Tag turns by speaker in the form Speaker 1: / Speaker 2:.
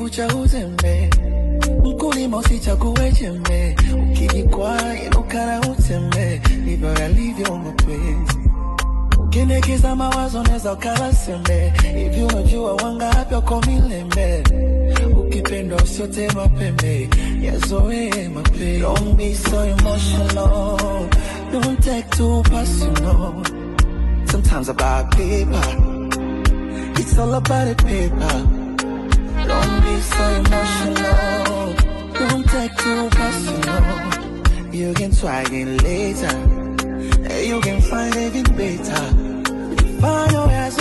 Speaker 1: kucha uzembe, mkulima usichague jembe, ukijikwaa inuka na utembe, ndivyo yalivyo mapenzi. Ukiendekeza mawazo neza ukala sembe, hivi unajua wangapi wako milembe, ukipenda usiote mapembe, yazoe mapenzi. Don't be so emotional, don't take too personal. Sometimes about paper, it's all about the paper. Don't be so emotional, don't take too personal. You can try again later, you can find even better. Find your ass